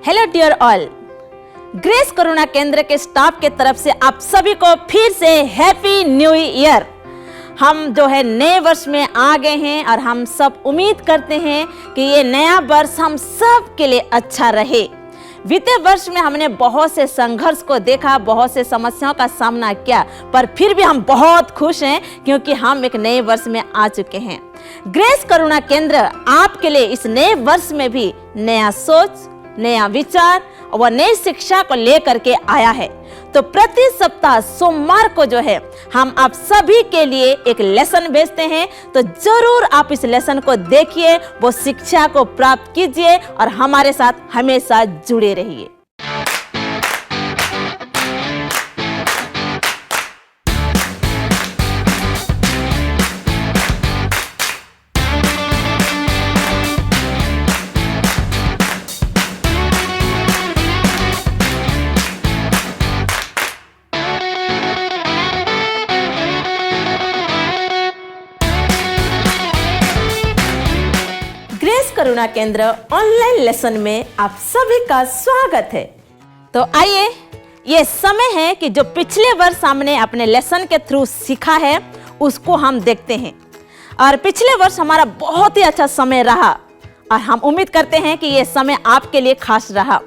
Hello dear all, grace करुणा केंद्र के staff के तरफ से आप सभी को फिर से हैप्पी न्यू ईयर। हम जो है नए वर्ष में आ गए हैं और हम सब उम्मीद करते हैं कि ये नया वर्ष हम सब के लिए अच्छा रहे। बीते वर्ष में हमने बहुत से संघर्ष को देखा, बहुत से समस्याओं का सामना किया, पर फिर भी हम बहुत खुश हैं क्योंकि हम एक नए वर्ष में आ चुके हैं। ग्रेस करुणा केंद्र आपके लिए इस नए वर्ष में भी नया सोच, नया विचार और नई शिक्षा को लेकर के आया है। तो प्रति सप्ताह सोमवार को जो है हम आप सभी के लिए एक लेसन भेजते हैं, तो जरूर आप इस लेसन को देखिए, वो शिक्षा को प्राप्त कीजिए और हमारे साथ हमेशा जुड़े रहिए। ग्रेस करुणा केंद्र ऑनलाइन लेसन में आप सभी का स्वागत है। तो आइए, ये समय है कि जो पिछले वर्ष हमने अपने लेसन के थ्रू सीखा है उसको हम देखते हैं। और पिछले वर्ष हमारा बहुत ही अच्छा समय रहा और हम उम्मीद करते हैं कि ये समय आपके लिए खास रहा।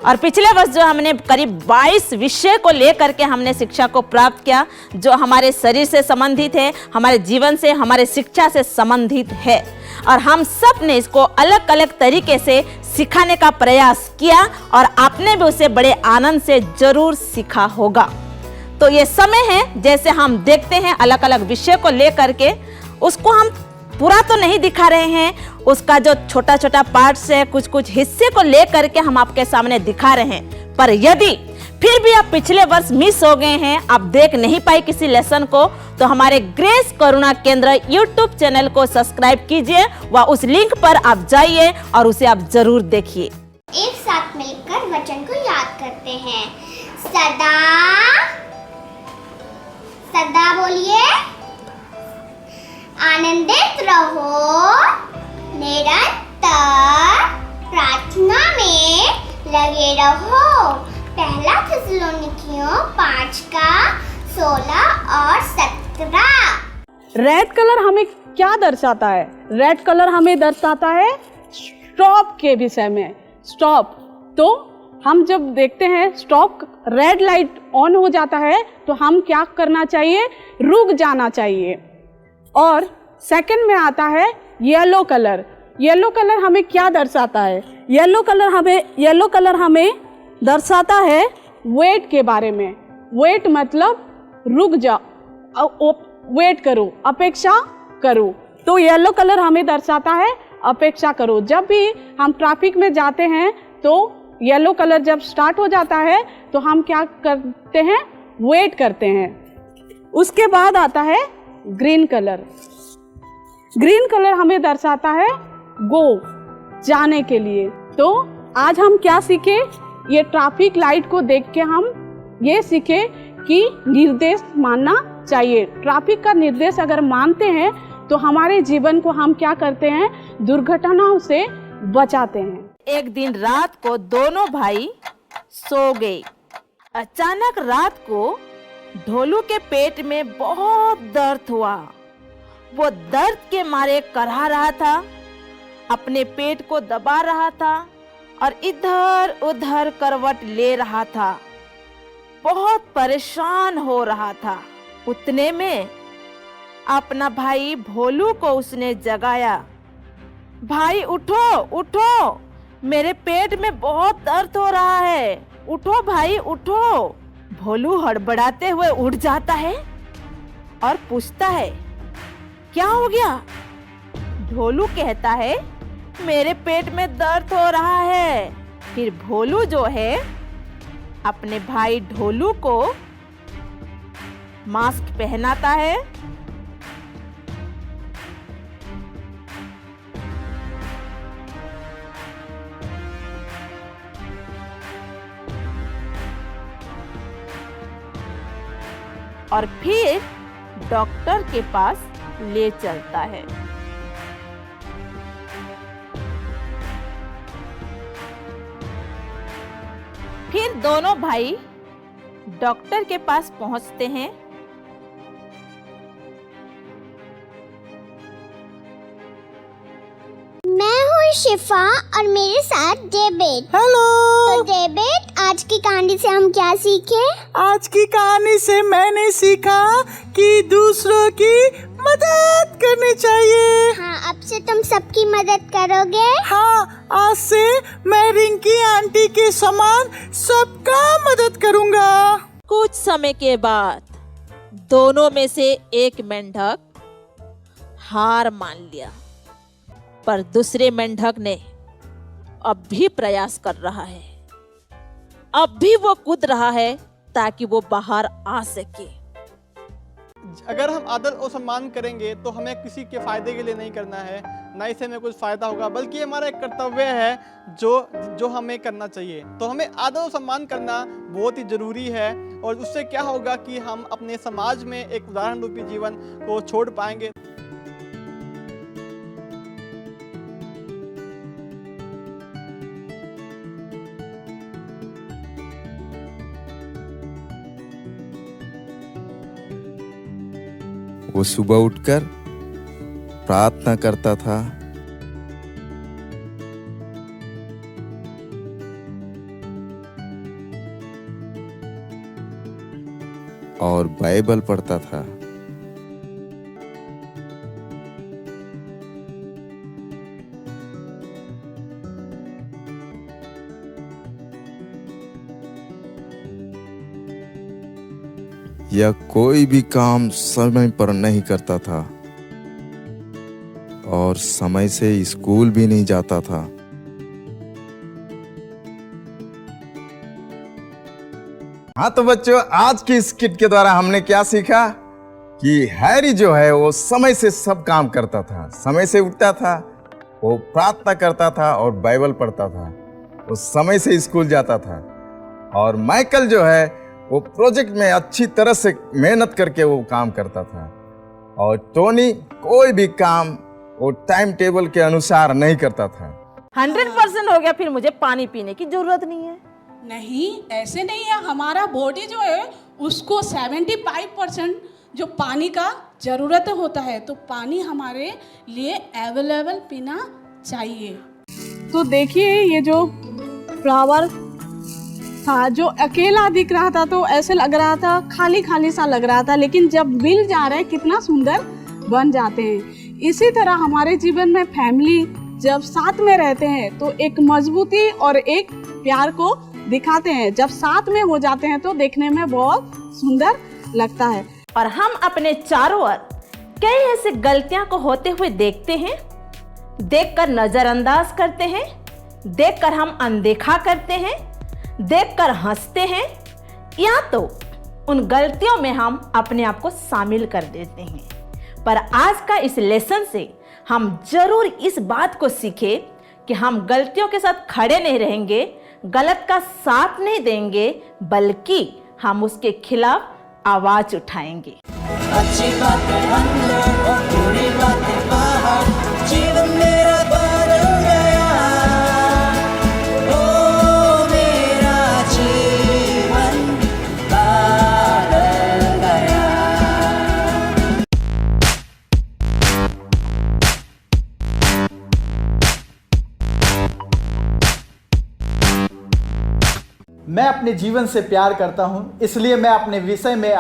और पिछले वर्ष जो हमने करीब 22 विषय को लेकर के हमने शिक्षा को प्राप्त किया, जो हमारे शरीर से संबंधित है, हमारे जीवन से, हमारे शिक्षा से संबंधित है, और हम सब ने इसको अलग अलग तरीके से सिखाने का प्रयास किया और आपने भी उसे बड़े आनंद से जरूर सीखा होगा। तो ये समय है जैसे हम देखते हैं अलग अलग विषय को लेकर के, उसको हम पूरा तो नहीं दिखा रहे हैं, उसका जो छोटा छोटा पार्ट्स है, कुछ कुछ हिस्से को लेकर के हम आपके सामने दिखा रहे हैं। पर यदि फिर भी आप पिछले वर्ष मिस हो गए हैं, आप देख नहीं पाए किसी लेसन को, तो हमारे ग्रेस करुणा केंद्र यूट्यूब चैनल को सब्सक्राइब कीजिए व उस लिंक पर आप जाइए और उसे आप जरूर देखिए। एक साथ मिलकर वचन को याद करते हैं। सदा, सदा बोलिए। आनंदित रहो, निरंतर प्रार्थना में लगे रहो। पहला थिस्सलुनीकियों 5 का 16 और 17। रेड कलर हमें क्या दर्शाता है? रेड कलर हमें दर्शाता है स्टॉप के विषय में। स्टॉप, तो हम जब देखते हैं स्टॉप, रेड लाइट ऑन हो जाता है तो हम क्या करना चाहिए? रुक जाना चाहिए। और सेकंड में आता है येलो कलर। येलो कलर हमें क्या दर्शाता है? येलो कलर हमें दर्शाता है वेट के बारे में। वेट मतलब रुक जाओ, वेट करो, अपेक्षा करो। तो येलो कलर हमें दर्शाता है अपेक्षा करो। जब भी हम ट्रैफिक में जाते हैं तो येलो कलर जब स्टार्ट हो जाता है तो हम क्या करते हैं? वेट करते हैं। उसके बाद आता है ग्रीन कलर। ग्रीन कलर हमें दर्शाता है गो, जाने के लिए। तो आज हम क्या सीखे? ये ट्रैफिक लाइट को देख के हम ये सीखे कि निर्देश मानना चाहिए। ट्रैफिक का निर्देश अगर मानते हैं तो हमारे जीवन को हम क्या करते हैं? दुर्घटनाओं से बचाते हैं। एक दिन रात को दोनों भाई सो गए। अचानक रात को ढोलू के पेट में बहुत दर्द हुआ। वो दर्द के मारे करहा रहा था, अपने पेट को दबा रहा था और इधर उधर करवट ले रहा था, बहुत परेशान हो रहा था। उतने में अपना भाई भोलू को उसने जगाया। भाई उठो उठो, मेरे पेट में बहुत दर्द हो रहा है, उठो भाई उठो। भोलू हड़बड़ाते हुए उठ जाता है और पूछता है, क्या हो गया? ढोलू कहता है, मेरे पेट में दर्द हो रहा है। फिर भोलू जो है अपने भाई ढोलू को मास्क पहनाता है। और फिर डॉक्टर के पास ले चलता है। दोनों भाई डॉक्टर के पास पहुंचते हैं। मैं हूँ शिफा और मेरे साथ डेविड। हेलो। तो डेविड, आज की कहानी से हम क्या सीखे? आज की कहानी से मैंने सीखा कि दूसरों की मदद करनी चाहिए। हाँ, अब से तुम सबकी मदद करोगे? हाँ, आज से मैं रिंकी आंटी के समान सबका मदद करूँगा। कुछ समय के बाद दोनों में से एक मेंढक हार मान लिया, पर दूसरे मेंढक ने अब भी प्रयास कर रहा है। अब भी वो कूद रहा है ताकि वो बाहर आ सके। अगर हम आदर और सम्मान करेंगे तो हमें किसी के फायदे के लिए नहीं करना है, ना इससे हमें कुछ फायदा होगा, बल्कि हमारा एक कर्तव्य है जो हमें करना चाहिए। तो हमें आदर और सम्मान करना बहुत ही जरूरी है, और उससे क्या होगा कि हम अपने समाज में एक उदाहरण रूपी जीवन को छोड़ पाएंगे। वो सुबह उठकर प्रार्थना करता था और बाइबल पढ़ता था। यह कोई भी काम समय पर नहीं करता था और समय से स्कूल भी नहीं जाता था। हाँ तो बच्चों, आज की इस किट के द्वारा हमने क्या सीखा कि हैरी जो है वो समय से सब काम करता था, समय से उठता था, वो प्रार्थना करता था और बाइबल पढ़ता था, वो समय से स्कूल जाता था। और माइकल जो है वो प्रोजेक्ट में अच्छी तरह से मेहनत करके वो काम करता था। और टोनी कोई भी काम वो टाइम टेबल के अनुसार नहीं करता था। 100% हो गया, फिर मुझे पानी पीने की जरूरत नहीं है। नहीं, ऐसे नहीं है। हमारा बॉडी जो है उसको 75% जो पानी का ज़रूरत होता है, तो पानी हमारे लिए अवेलेबल पीना चाहिए। तो देखिए, ये जो फ्लावर था जो अकेला दिख रहा था तो ऐसे लग रहा था खाली खाली सा लग रहा था, लेकिन जब मिल जा रहे कितना सुंदर बन जाते हैं। इसी तरह हमारे जीवन में फैमिली जब साथ में रहते हैं तो एक मजबूती और एक प्यार को दिखाते हैं। जब साथ में हो जाते हैं तो देखने में बहुत सुंदर लगता है। और हम अपने चारों ओर कई ऐसी गलतियां को होते हुए देखते हैं, देखकर नजरअंदाज करते हैं, देखकर हम अनदेखा करते हैं, देखकर हंसते हैं, या तो उन गलतियों में हम अपने आप को शामिल कर देते हैं। पर आज का इस लेसन से हम जरूर इस बात को सीखे कि हम गलतियों के साथ खड़े नहीं रहेंगे, गलत का साथ नहीं देंगे, बल्कि हम उसके खिलाफ आवाज उठाएंगे। अच्छी बातें अंदर और बुरी बातें बाहर, जीवन मेरा बदल गया, ओ मेरा जीवन बदल गया। मैं अपने जीवन से प्यार करता हूँ, इसलिए मैं अपने विषय में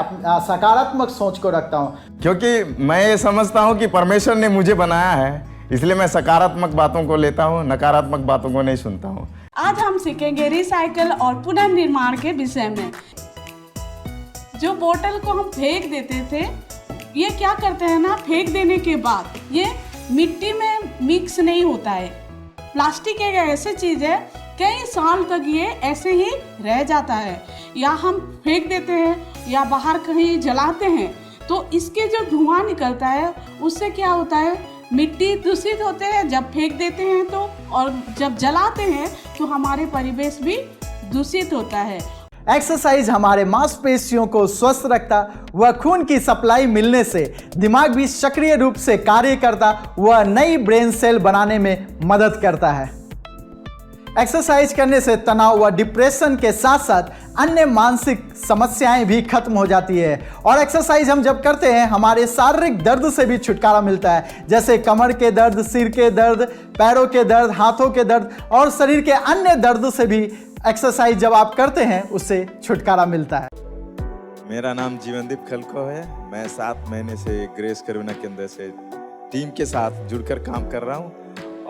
सकारात्मक सोच को रखता हूँ। क्योंकि मैं ये समझता हूँ कि परमेश्वर ने मुझे बनाया है, इसलिए मैं सकारात्मक बातों को लेता हूँ, नकारात्मक बातों को नहीं सुनता हूँ। आज हम सीखेंगे रिसाइकल और पुनर्निर्माण के विषय में। जो बोतल को हम फेंक देते थे, ये क्या करते हैं ना, फेंक देने के बाद ये मिट्टी में मिक्स नहीं होता है। प्लास्टिक एक ऐसी चीज़ है, कई साल तक ये ऐसे ही रह जाता है, या हम फेंक देते हैं या बाहर कहीं जलाते हैं तो इसके जो धुआं निकलता है उससे क्या होता है, मिट्टी दूषित होते हैं जब फेंक देते हैं तो, और जब जलाते हैं तो हमारे परिवेश भी दूषित होता है। एक्सरसाइज हमारे मांसपेशियों को स्वस्थ रखता व खून की सप्लाई मिलने से दिमाग भी सक्रिय रूप से कार्य करता व नई ब्रेन सेल बनाने में मदद करता है। एक्सरसाइज करने से तनाव व डिप्रेशन के साथ साथ अन्य मानसिक समस्याएं भी खत्म हो जाती है। और एक्सरसाइज हम जब करते हैं हमारे शारीरिक दर्द से भी छुटकारा मिलता है, जैसे कमर के दर्द, सिर के दर्द, पैरों के दर्द, हाथों के दर्द और शरीर के अन्य दर्द से भी एक्सरसाइज जब आप करते हैं उससे छुटकारा मिलता है। मेरा नाम जीवनदीप खलको है। मैं 7 महीने से ग्रेस करुणा केंद्र से टीम के साथ जुड़कर काम कर रहा हूं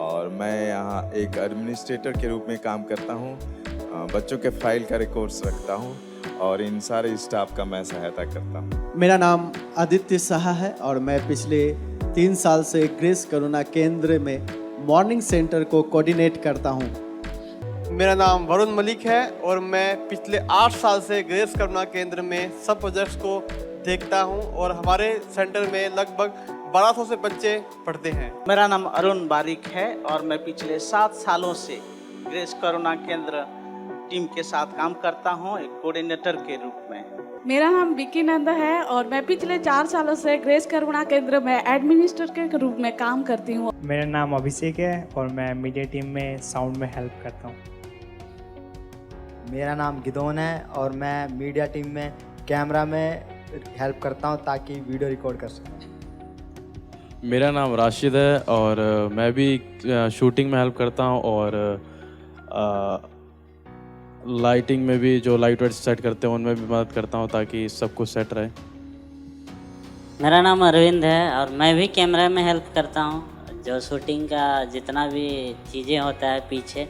और मैं यहाँ एक एडमिनिस्ट्रेटर के रूप में काम करता हूं। बच्चों के फाइल का रिकॉर्ड्स रखता हूं और इन सारे स्टाफ का मैं सहायता करता हूं। मेरा नाम आदित्य शाह है और मैं पिछले 3 साल से ग्रेस करुणा केंद्र में मॉर्निंग सेंटर को कोऑर्डिनेट करता हूं। मेरा नाम वरुण मलिक है और मैं पिछले 8 साल से ग्रेस करुणा केंद्र में सब प्रोजेक्ट्स को देखता हूं और हमारे सेंटर में लगभग 1200 से बच्चे पढ़ते हैं। मेरा नाम अरुण बारिक है और मैं पिछले 7 सालों से ग्रेस करुणा केंद्र टीम के साथ काम करता हूं, एक कोऑर्डिनेटर के रूप में। मेरा नाम विकी नंदा है और मैं पिछले 4 सालों से ग्रेस करुणा केंद्र में एडमिनिस्ट्रेटर के रूप में काम करती हूँ। मेरा नाम अभिषेक है और मैं मीडिया टीम में साउंड में हेल्प करता हूँ। मेरा नाम गिदोन है और मैं मीडिया टीम में कैमरा में हेल्प करता हूं ताकि वीडियो रिकॉर्ड कर सकूं। मेरा नाम राशिद है और मैं भी शूटिंग में हेल्प करता हूं और लाइटिंग में भी जो लाइट वाइट सेट करते हैं उनमें भी मदद करता हूं ताकि सब कुछ सेट रहे। मेरा नाम अरविंद है और मैं भी कैमरा में हेल्प करता हूं। जो शूटिंग का जितना भी चीज़ें होता है पीछे,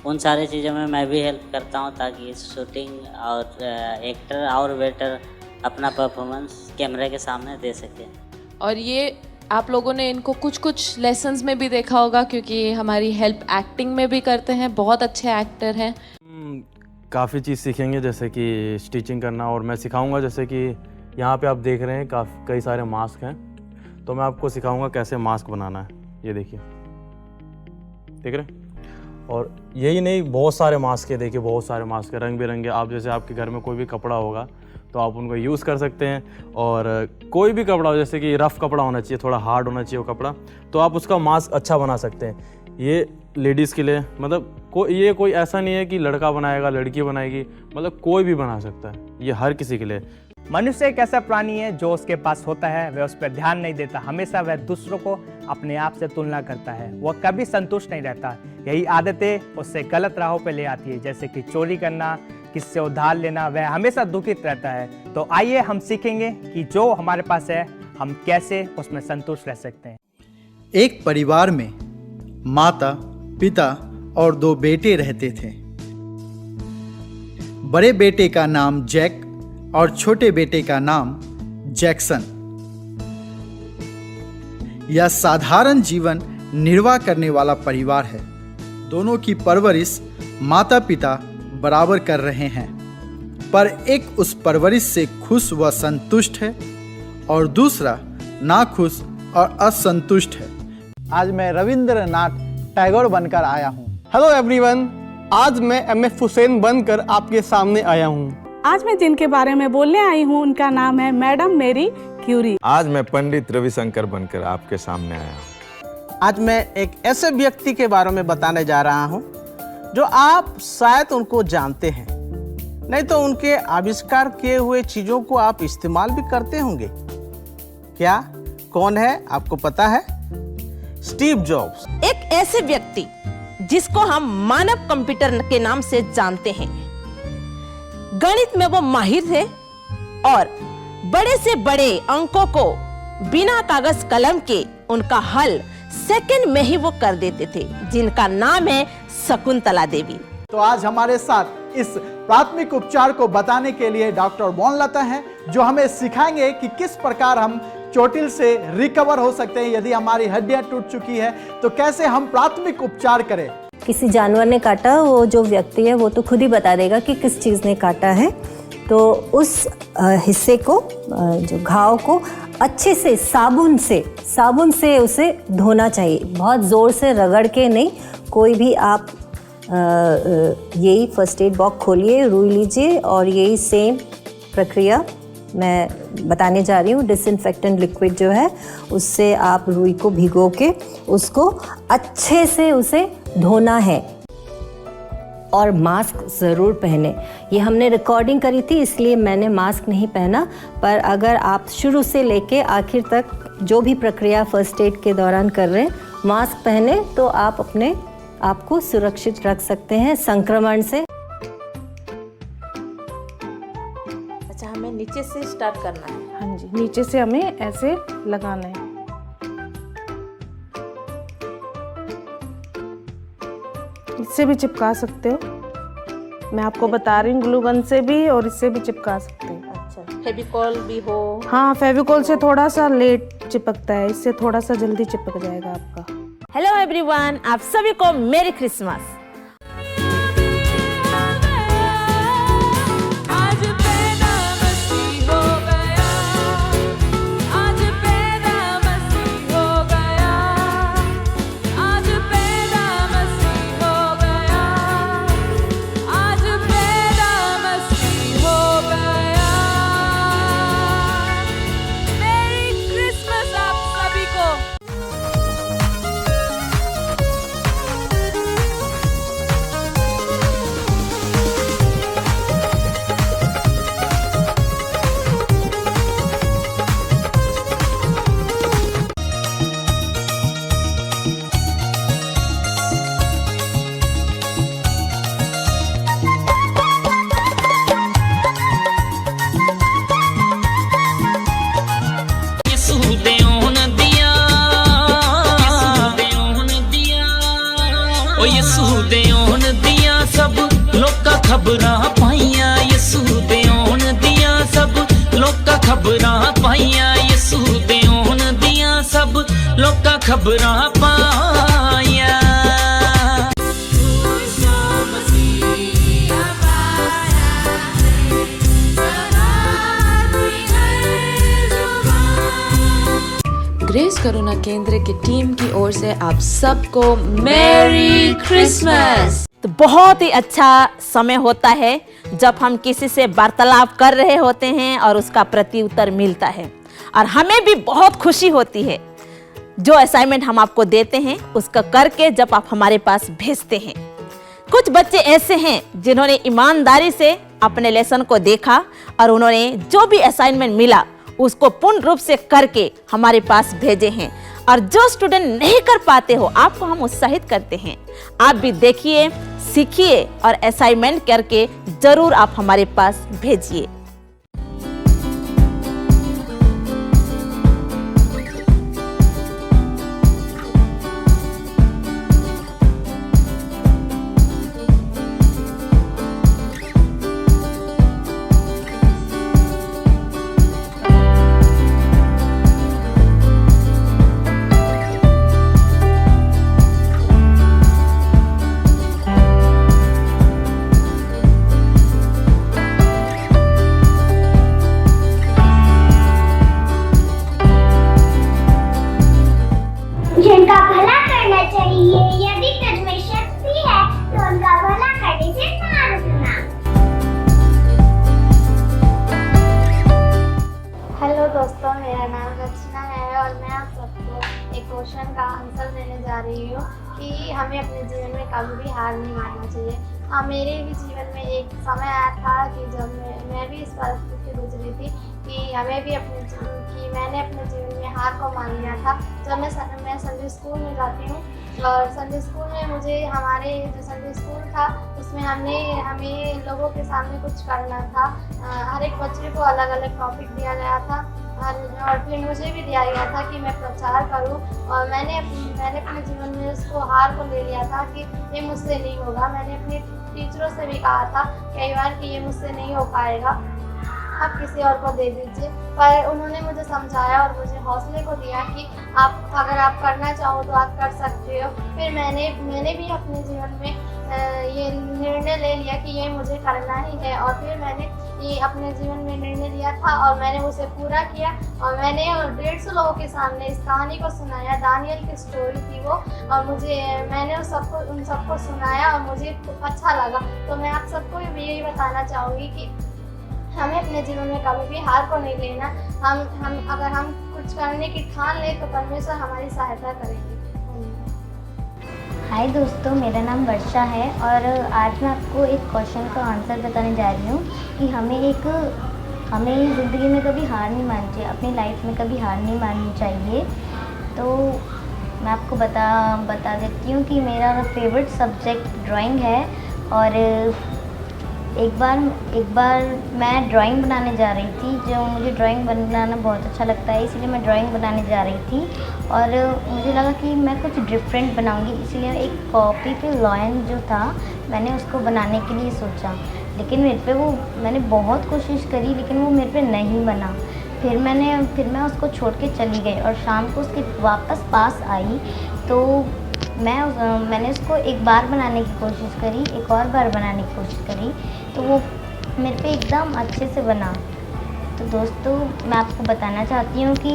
उन सारे चीज़ों में मैं भी हेल्प करता हूं ताकि शूटिंग और एक्टर और वेटर अपना परफॉर्मेंस कैमरे के सामने दे सके। और ये आप लोगों ने इनको कुछ कुछ लेसन्स में भी देखा होगा क्योंकि हमारी हेल्प एक्टिंग में भी करते हैं, बहुत अच्छे एक्टर हैं। काफ़ी चीज़ सीखेंगे जैसे कि स्टिचिंग करना, और मैं सिखाऊंगा जैसे कि यहाँ पे आप देख रहे हैं कई सारे मास्क हैं, तो मैं आपको सिखाऊंगा कैसे मास्क बनाना है। ये देखिए, देख रहे हैं? और यही नहीं, बहुत सारे मास्क है, देखिए बहुत सारे मास्क है, रंग बिरंगे। आप जैसे आपके घर में कोई भी कपड़ा होगा तो आप उनको यूज़ कर सकते हैं, और कोई भी कपड़ा हो, जैसे कि रफ़ कपड़ा होना चाहिए, थोड़ा हार्ड होना चाहिए वो कपड़ा, तो आप उसका मास्क अच्छा बना सकते हैं। ये लेडीज़ के लिए, मतलब ये कोई ऐसा नहीं है कि लड़का बनाएगा लड़की बनाएगी, मतलब कोई भी बना सकता है, ये हर किसी के लिए। मनुष्य एक ऐसा प्राणी है जो उसके पास होता है वह उस पर ध्यान नहीं देता, हमेशा वह दूसरों को अपने आप से तुलना करता है, वह कभी संतुष्ट नहीं रहता। यही आदतें उससे गलत राहों पर ले आती है, जैसे कि चोरी करना, किससे उधार लेना, वह हमेशा दुखित रहता है। तो आइए हम सीखेंगे कि जो हमारे पास है हम कैसे उसमें संतुष्ट रह सकते हैं। एक परिवार में माता, पिता और 2 बेटे रहते थे। बड़े बेटे का नाम जैक और छोटे बेटे का नाम जैक्सन। यह साधारण जीवन निर्वाह करने वाला परिवार है। दोनों की परवरिश माता पिता बराबर कर रहे हैं, पर एक उस परवरिश से खुश व संतुष्ट है और दूसरा नाखुश और असंतुष्ट है। आज मैं रविंद्रनाथ टैगोर बनकर आया हूँ। हेलो एवरीवन, आज मैं एमएफ हुसैन बनकर आपके सामने आया हूँ। आज मैं जिनके बारे में बोलने आई हूँ उनका नाम है मैडम मैरी क्यूरी। आज मैं पंडित रविशंकर बनकर आपके सामने आया हूँ। आज मैं एक ऐसे व्यक्ति के बारे में बताने जा रहा हूँ जो आप शायद उनको जानते हैं, नहीं तो उनके आविष्कार किए हुए चीज़ों को आप इस्तेमाल भी करते होंगे। क्या, कौन है आपको पता है? Steve jobs. एक ऐसे व्यक्ति जिसको हम मानव कंप्यूटर के नाम से जानते हैं। गणित में वो माहिर थे और बड़े से बड़े अंकों को बिना कागज कलम के उनका हल सेकंड में ही वो कर देते थे, जिनका नाम है शकुंतला देवी। तो आज हमारे साथ इस प्राथमिक उपचार को बताने के लिए डॉक्टर मोहनलता हैं, जो हमें सिखाएंगे कि किस प्रकार हम चोटिल से रिकवर हो सकते हैं। यदि हमारी हड्डियां टूट चुकी है तो कैसे हम प्राथमिक उपचार करें। किसी जानवर ने काटा, वो जो व्यक्ति है वो तो खुद ही बता देगा कि किस चीज़ ने काटा है, तो उस हिस्से को, जो घाव को अच्छे से साबुन से उसे धोना चाहिए। बहुत ज़ोर से रगड़ के नहीं, कोई भी आप यही फर्स्ट एड बॉक्स खोलिए, रुई लीजिए और यही सेम प्रक्रिया मैं बताने जा रही हूँ। डिसइंफेक्टेंट लिक्विड जो है उससे आप रुई को भिगो के उसको अच्छे से उसे धोना है। और मास्क ज़रूर पहने। ये हमने रिकॉर्डिंग करी थी इसलिए मैंने मास्क नहीं पहना, पर अगर आप शुरू से लेके आखिर तक जो भी प्रक्रिया फर्स्ट एड के दौरान कर रहे हैं मास्क पहने तो आप अपने आप को सुरक्षित रख सकते हैं संक्रमण से। अच्छा, हमें नीचे से स्टार्ट करना है। हाँ जी, नीचे से हमें ऐसे लगाना है। इससे भी चिपका सकते हो, मैं आपको बता रही हूँ, ग्लू गन से भी और इससे भी चिपका सकते हो। अच्छा, फेविकॉल भी हो? हाँ, फेविकॉल से थोड़ा सा लेट चिपकता है, इससे थोड़ा सा जल्दी चिपक जाएगा आपका। हेलो एवरीवन, आप सभी को मेरी क्रिसमस। खबरां पाइयां यसू दे ओन दियां सब लोकां खबरां पाइयां यसू दे ओन दियां सब लोकां खबरां पाइयां। ग्रेस करुणा केंद्र की टीम की ओर से आप सबको मेरी क्रिसमस। तो बहुत ही अच्छा समय होता है जब हम किसी से वार्तालाप कर रहे होते हैं और उसका प्रत्युत्तर मिलता है, और हमें भी बहुत खुशी होती है जो असाइनमेंट हम आपको देते हैं उसका करके जब आप हमारे पास भेजते हैं। कुछ बच्चे ऐसे हैं जिन्होंने ईमानदारी से अपने लेसन को देखा और उन्होंने जो भी असाइनमेंट मिला उसको पूर्ण रूप से करके हमारे पास भेजे हैं, और जो स्टूडेंट नहीं कर पाते हो आपको हम उत्साहित करते हैं, आप भी देखिए, सीखिए और असाइनमेंट करके जरूर आप हमारे पास भेजिए। जिनका भला करना चाहिए, यदि तुझ में शक्ति है तो उनका भला करने से ना रुकना। हेलो दोस्तों, मेरा नाम रचना है और मैं आप सबको एक क्वेश्चन का आंसर देने जा रही हूँ कि हमें अपने जीवन में कभी भी हार नहीं मानना चाहिए। हाँ, मेरे भी जीवन में एक समय आया था कि जब मैं भी इस परिस्थिति से गुजरी थी कि मैंने अपने जीवन में हार को मान लिया था। जब मैं संडे स्कूल में जाती हूँ और संडे स्कूल में मुझे हमारे जो संडे स्कूल था उसमें हमें लोगों के सामने कुछ करना था। हर एक बच्चे को अलग अलग टॉपिक दिया गया था और फिर मुझे भी दिया गया था कि मैं प्रचार करूं, और मैंने अपने जीवन में उसको हार को ले लिया था कि ये मुझसे नहीं होगा। मैंने अपने टीचरों से भी कहा था कई बार कि ये मुझसे नहीं हो पाएगा, आप किसी और को दे दीजिए, पर उन्होंने मुझे समझाया और मुझे हौसले को दिया कि अगर आप करना चाहो तो आप कर सकते हो। फिर मैंने भी अपने जीवन में ये निर्णय ले लिया कि ये मुझे करना ही है, और फिर मैंने ये अपने जीवन में निर्णय लिया था और मैंने उसे पूरा किया। और मैंने 150 लोगों के सामने इस कहानी को सुनाया, दानियल की स्टोरी थी वो, और मैंने उन सबको सुनाया और मुझे अच्छा लगा। तो मैं आप सबको यही बताना चाहूँगी कि हमें अपने जीवन में कभी भी हार को नहीं लेना। अगर हम कुछ करने की ठान ले तो परमेश्वर हमारी सहायता करेंगे। हाय दोस्तों, मेरा नाम वर्षा है और आज मैं आपको एक क्वेश्चन का आंसर बताने जा रही हूँ कि हमें ज़िंदगी में कभी हार नहीं माननी चाहिए, अपनी लाइफ में कभी हार नहीं माननी चाहिए। तो मैं आपको बता देती हूँ कि मेरा फेवरेट सब्जेक्ट ड्राइंग है और एक बार मैं ड्राइंग बनाने जा रही थी। जो मुझे ड्राइंग बनाना बहुत अच्छा लगता है, इसलिए मैं ड्राइंग बनाने जा रही थी और मुझे लगा कि मैं कुछ डिफरेंट बनाऊंगी, इसलिए एक कॉपी पे लायन जो था मैंने उसको बनाने के लिए सोचा। लेकिन मैंने बहुत कोशिश करी, लेकिन वो मेरे पे नहीं बना। फिर मैं उसको छोड़ के चली गई और शाम को उसके वापस पास आई तो मैंने उसको एक बार बनाने की कोशिश करी, एक और बार बनाने की कोशिश करी, तो वो मेरे पे एकदम अच्छे से बना। तो दोस्तों, मैं आपको बताना चाहती हूँ कि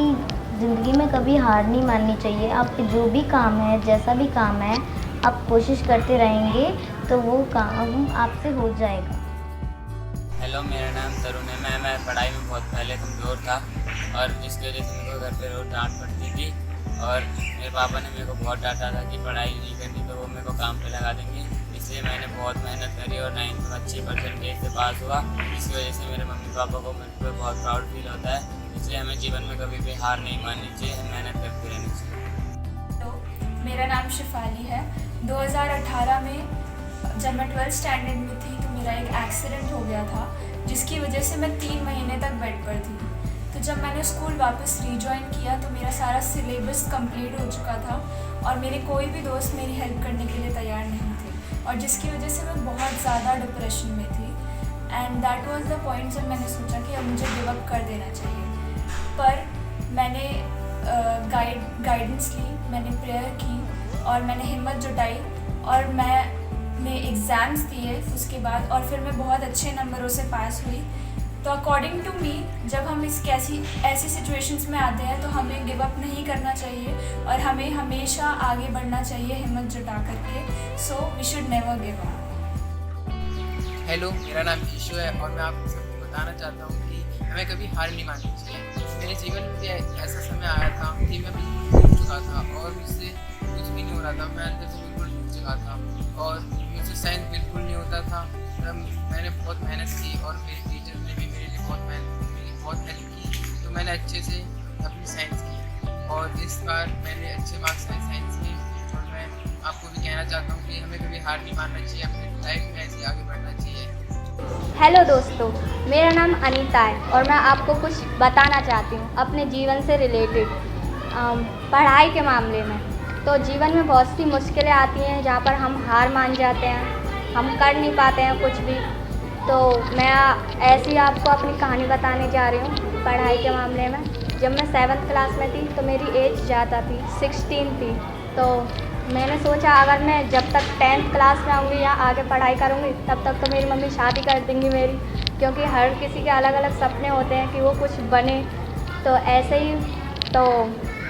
ज़िंदगी में कभी हार नहीं माननी चाहिए। आपके जो भी काम है, जैसा भी काम है, आप कोशिश करते रहेंगे तो वो काम आपसे हो जाएगा। हेलो, मेरा नाम तरुण है। मैं पढ़ाई में बहुत पहले कमज़ोर था और जिसकी वजह से मेरे को घर पे रोज़ डांट पड़ती थी और मेरे पापा ने मेरे को बहुत डांटा था कि पढ़ाई नहीं करनी तो वो मेरे को काम पे लगा देंगे। इसलिए मैंने बहुत मेहनत करी और 9th में अच्छी परसेंटेज से पास हुआ, जिसकी वजह से मेरे मम्मी पापा को मेरे पर बहुत प्राउड फील होता है। इसलिए हमें जीवन में कभी भी हार नहीं माननी चाहिए, मेहनत करते रहनी चाहिए। तो मेरा नाम शिफाली है। 2018 में जब मैं 12th स्टैंडर्ड में थी तो मेरा एक एक्सीडेंट हो गया था, जिसकी वजह से मैं 3 महीने तक बेड पर थी। तो जब मैंने स्कूल वापस रीजॉइन किया तो मेरा सारा सिलेबस कंप्लीट हो चुका था और मेरे कोई भी दोस्त मेरी हेल्प करने के लिए तैयार नहीं थे और जिसकी वजह से मैं बहुत ज़्यादा डिप्रेशन में थी। And that was the point जब मैंने सोचा कि अब मुझे गिव अप कर देना चाहिए। पर मैंने गाइडेंस ली, मैंने प्रेयर की और मैंने हिम्मत जुटाई और मैंने एग्ज़ाम्स दिए उसके बाद और फिर मैं बहुत अच्छे नंबरों से पास हुई। तो अकॉर्डिंग टू मी, जब हम ऐसी सिचुएशंस में आते हैं तो हमें गिव अप नहीं करना चाहिए और हमें हमेशा आगे बढ़ना चाहिए हिम्मत जुटा करके। So we should never give up. Hello, मेरा नाम ईशु है और मैं आपको सबको बताना चाहता हूँ कि हमें कभी हार नहीं माननी चाहिए। मेरे जीवन में ऐसा समय आया था कि मैं बिल्कुल टूट चुका था और मुझसे कुछ भी नहीं हो रहा था। मैं अंदर से बिल्कुल टूट चुका था और मुझसे साइंस बिल्कुल नहीं होता था। तब मैंने बहुत मेहनत की और मेरे टीचर ने भी मेरे लिए बहुत हेल्प की, तो मैंने अच्छे से अपनी साइंस की और इस बार मैंने अच्छे मार्क्स आए साइंस में। और मैं आपको भी कहना चाहता हूँ कि हमें कभी हार नहीं मानना चाहिए, अपनी लाइफ में ऐसे आगे बढ़ना चाहिए। हेलो दोस्तों, मेरा नाम अनीता है और मैं आपको कुछ बताना चाहती हूँ अपने जीवन से रिलेटेड पढ़ाई के मामले में। तो जीवन में बहुत सी मुश्किलें आती हैं जहाँ पर हम हार मान जाते हैं, हम कर नहीं पाते हैं कुछ भी। तो मैं ऐसे ही आपको अपनी कहानी बताने जा रही हूँ पढ़ाई के मामले में। जब मैं 7th क्लास में थी तो मेरी एज ज़्यादा थी, 16 थी। तो मैंने सोचा अगर मैं जब तक 10th क्लास में आऊँगी या आगे पढ़ाई करूँगी तब तक तो मेरी मम्मी शादी कर देंगी मेरी, क्योंकि हर किसी के अलग अलग सपने होते हैं कि वो कुछ बने। तो ऐसे ही तो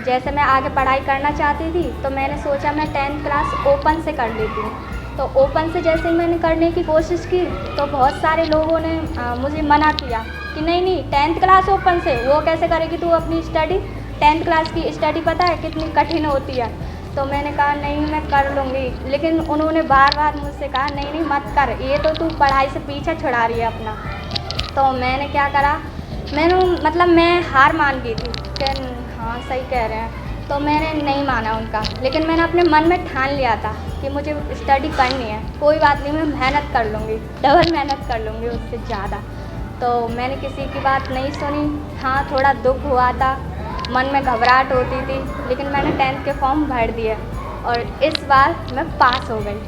जैसे मैं आगे पढ़ाई करना चाहती थी तो मैंने सोचा मैं 10th क्लास ओपन से कर लेती हूँ। तो ओपन से जैसे ही मैंने करने की कोशिश की तो बहुत सारे लोगों ने मुझे मना किया कि नहीं 10th क्लास ओपन से वो कैसे करेगी तू अपनी स्टडी, 10th क्लास की स्टडी पता है कितनी कठिन होती है। तो मैंने कहा नहीं मैं कर लूँगी, लेकिन उन्होंने बार बार मुझसे कहा नहीं मत कर, ये तो तू पढ़ाई से पीछे छुड़ा रही है अपना। तो मैंने क्या करा, मैं हार मान गई थी कि हाँ सही कह रहे हैं। तो मैंने नहीं माना उनका, लेकिन मैंने अपने मन में ठान लिया था कि मुझे स्टडी करनी है, कोई बात नहीं मैं मेहनत कर लूँगी, डबल मेहनत कर लूँगी उससे ज़्यादा। तो मैंने किसी की बात नहीं सुनी। हाँ थोड़ा दुख हुआ था, मन में घबराहट होती थी, लेकिन मैंने 10th के फॉर्म भर दिए और इस बार मैं पास हो गई।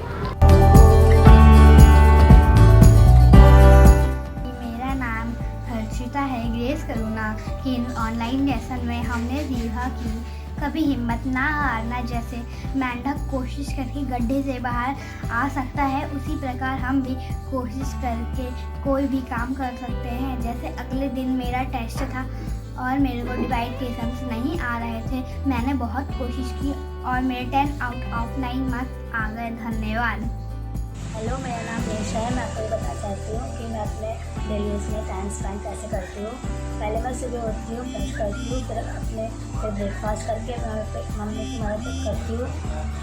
मेरा नाम हर्षिता है। ग्रेस करुणा की ऑनलाइन लेसन में हमने सीखा कि कभी हिम्मत ना हारना, जैसे मेंढक कोशिश करके गड्ढे से बाहर आ सकता है, उसी प्रकार हम भी कोशिश करके कोई भी काम कर सकते हैं। जैसे अगले दिन मेरा टेस्ट था और मेरे को डिवाइड के सम्स नहीं आ रहे थे, मैंने बहुत कोशिश की और मेरे 10 आउट ऑफ 9 मार्क्स आ गए। धन्यवाद। हेलो, मेरा नाम यश है। मैं आपको ये बताना चाहती हूँ कि मैं अपने डेली यूज़ में टाइम स्पेंड कैसे करती हूँ। पहले मैं सुबह उठती हूँ, ब्रश करती हूँ, फिर ब्रेकफास्ट करके मैं मम्मी की मदद करती हूँ।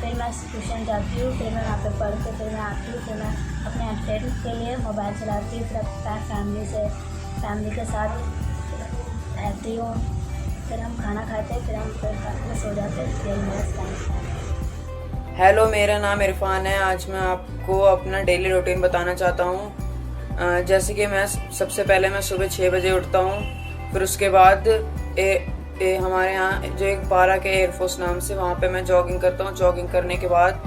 फिर मैं ट्यूशन जाती हूँ, फिर मैं वहाँ पे पढ़ के फिर मैं आती हूँ, फिर मैं अपने एंटरटेनमेंट के लिए मोबाइल चलाती हूँ, फिर अपनी फैमिली के साथ रहती हूँ, फिर हम खाना खाते हैं, फिर हम खा के सो जाते हैं। फिर मेरा टाइम। हेलो, मेरा नाम इरफान है। आज मैं आपको अपना डेली रूटीन बताना चाहता हूँ। जैसे कि मैं सबसे पहले मैं सुबह 6 बजे उठता हूँ, फिर उसके बाद हमारे यहाँ जो एक पार्क है एयरफोर्स नाम से, वहाँ पे मैं जॉगिंग करता हूँ। जॉगिंग करने के बाद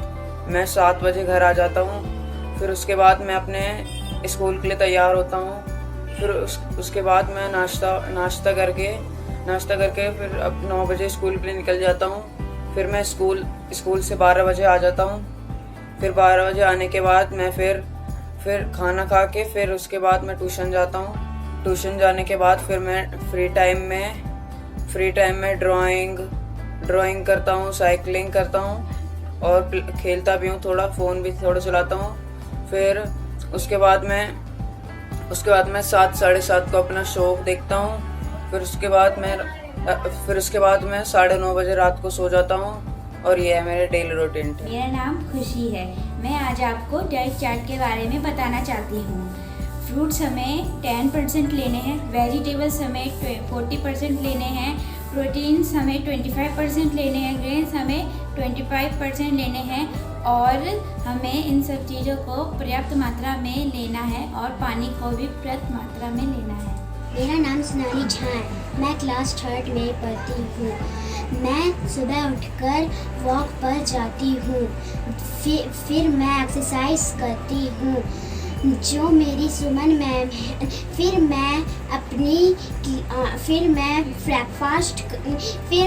मैं 7 बजे घर आ जाता हूँ। फिर उसके बाद मैं अपने स्कूल के लिए तैयार होता हूँ। फिर उसके बाद मैं नाश्ता करके फिर अब 9 बजे स्कूल के लिए निकल जाता हूँ। फिर मैं स्कूल से 12 बजे आ जाता हूँ। फिर 12 बजे आने के बाद मैं फिर खाना खा के फिर उसके बाद मैं ट्यूशन जाता हूँ। ट्यूशन जाने के बाद फिर मैं फ्री टाइम में ड्राइंग करता हूँ, साइकिलिंग करता हूँ और खेलता भी हूँ, थोड़ा फ़ोन भी थोड़ा चलाता हूँ। फिर उसके बाद मैं 7 साढ़े 7 को अपना शो देखता हूँ। फिर उसके बाद मैं 9:30 बजे रात को सो जाता हूँ। और ये है मेरे डेली रूटीन। मेरा नाम खुशी है। मैं आज आपको डाइट चार्ट के बारे में बताना चाहती हूँ। फ्रूट्स हमें 10% लेने हैं, वेजिटेबल्स हमें 40% लेने हैं, प्रोटीन्स हमें 25% लेने हैं, ग्रेन्स हमें 25% लेने हैं और हमें इन सब चीज़ों को पर्याप्त मात्रा में लेना है और पानी को भी पर्याप्त मात्रा में लेना है। मेरा नाम सोनाली झा है। मैं क्लास 3rd में पढ़ती हूँ। मैं सुबह उठकर वॉक पर जाती हूँ, फिर मैं एक्सरसाइज करती हूँ जो मेरी सुमन मैम है। फिर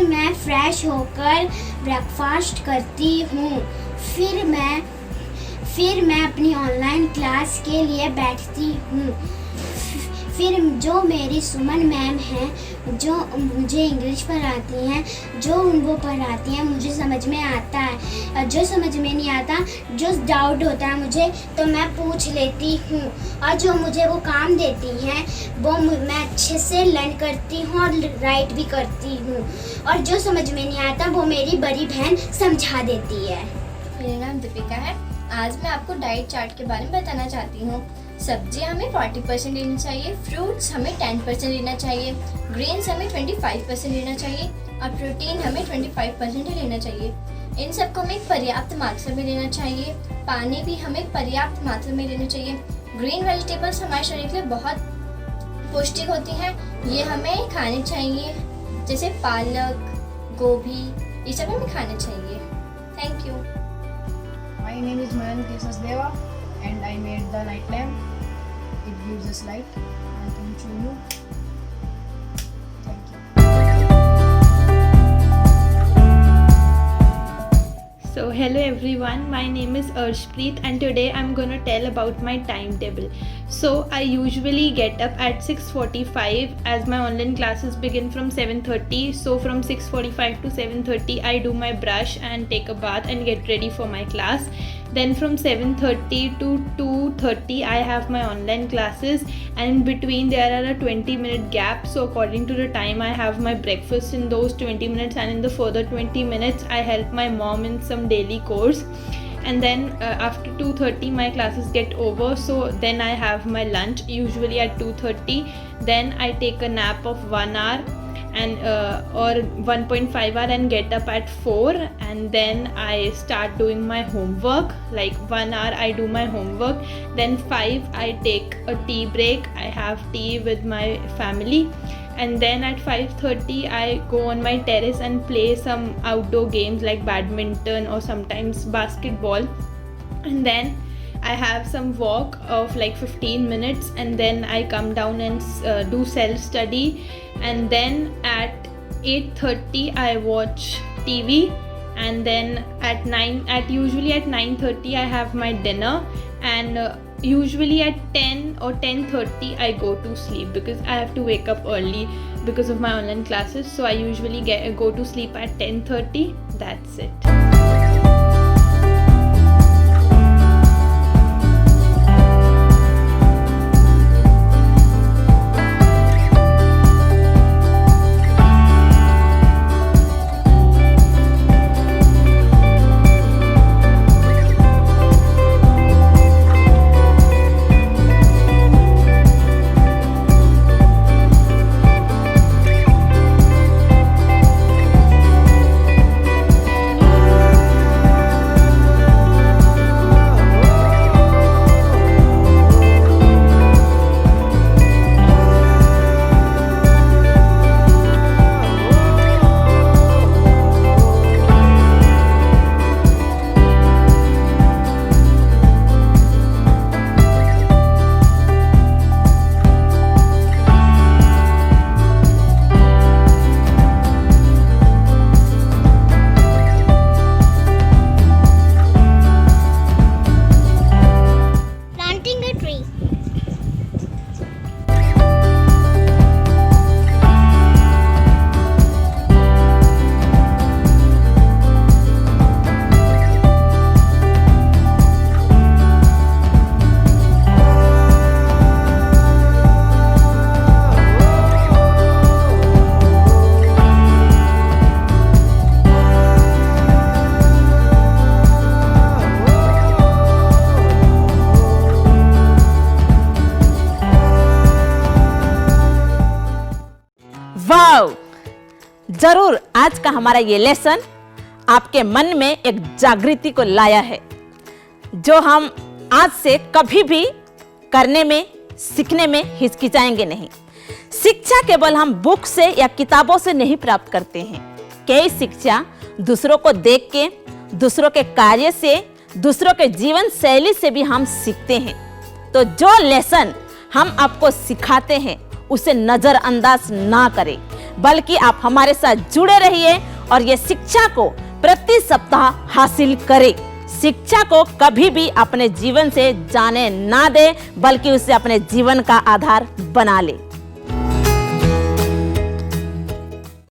मैं फ्रेश होकर ब्रेकफास्ट करती हूँ। फिर मैं अपनी ऑनलाइन क्लास के लिए बैठती हूँ। फिर जो मेरी सुमन मैम हैं जो मुझे इंग्लिश पढ़ाती हैं, वो पढ़ाती हैं मुझे समझ में आता है। जो समझ में नहीं आता, जो डाउट होता है मुझे, तो मैं पूछ लेती हूँ और जो मुझे वो काम देती हैं वो मैं अच्छे से लर्न करती हूँ और राइट भी करती हूँ। और जो समझ में नहीं आता वो मेरी बड़ी बहन समझा देती है। मेरा नाम दीपिका है। आज मैं आपको डाइट चार्ट के बारे में बताना चाहती हूँ। सब्जियाँ हमें 40% लेनी चाहिए, फ्रूट्स हमें 10% लेना चाहिए, ग्रेन्स हमें 25% लेना चाहिए और प्रोटीन हमें 25% ही लेना चाहिए। इन सबको हमें पर्याप्त मात्रा में लेना चाहिए। पानी भी हमें पर्याप्त मात्रा में लेना चाहिए। ग्रीन वेजिटेबल्स हमारे शरीर के लिए बहुत पौष्टिक होती हैं, ये हमें खाने चाहिए, जैसे पालक, गोभी, ये सब हमें खाने चाहिए। Thank you. My name is Mayan Kesasdeva and I made the night lamp. It gives us light. I can show you. Thank you. So hello everyone, my name is Arshpreet and today I'm gonna tell about my timetable. So I usually get up at 6:45 as my online classes begin from 7:30. So from 6:45 to 7:30 I do my brush and take a bath and get ready for my class. Then from 7:30 to 2:30 I have my online classes and in between there are a 20-minute gap. So according to the time I have my breakfast in those 20 minutes and in the further 20 minutes I help my mom in some daily chores. And then after 2:30 my classes get over, so then I have my lunch usually at 2:30. Then I take a nap of 1 hour and or 1.5 hour and get up at 4, and then I start doing my homework. Like 1 hour I do my homework, then 5 I take a tea break, I have tea with my family, and then at 5:30 I go on my terrace and play some outdoor games like badminton or sometimes basketball, and then I have some walk of like 15 minutes and then I come down and do self-study, and then at 8:30 I watch TV, and then usually at 9:30 I have my dinner, and usually at 10 or 10:30 I go to sleep because I have to wake up early because of my online classes. So I usually go to sleep at 10:30. That's it. जरूर आज का हमारा ये lesson आपके मन में एक जागृति को लाया है, जो हम आज से कभी भी करने में, सीखने में हिचकिचाएंगे नहीं। शिक्षा केवल हम बुक से या किताबों से नहीं प्राप्त करते हैं। कई शिक्षा दूसरों को देख के, दूसरों के कार्य से, दूसरों के जीवन शैली से भी हम सीखते हैं। तो जो लेसन हम आपको सिखाते हैं उसे नजरअंदाज ना करें, बल्कि आप हमारे साथ जुड़े रहिए और ये शिक्षा को प्रति सप्ताह हासिल करें। शिक्षा को कभी भी अपने जीवन से जाने ना दे, बल्कि उसे अपने जीवन का आधार बना ले।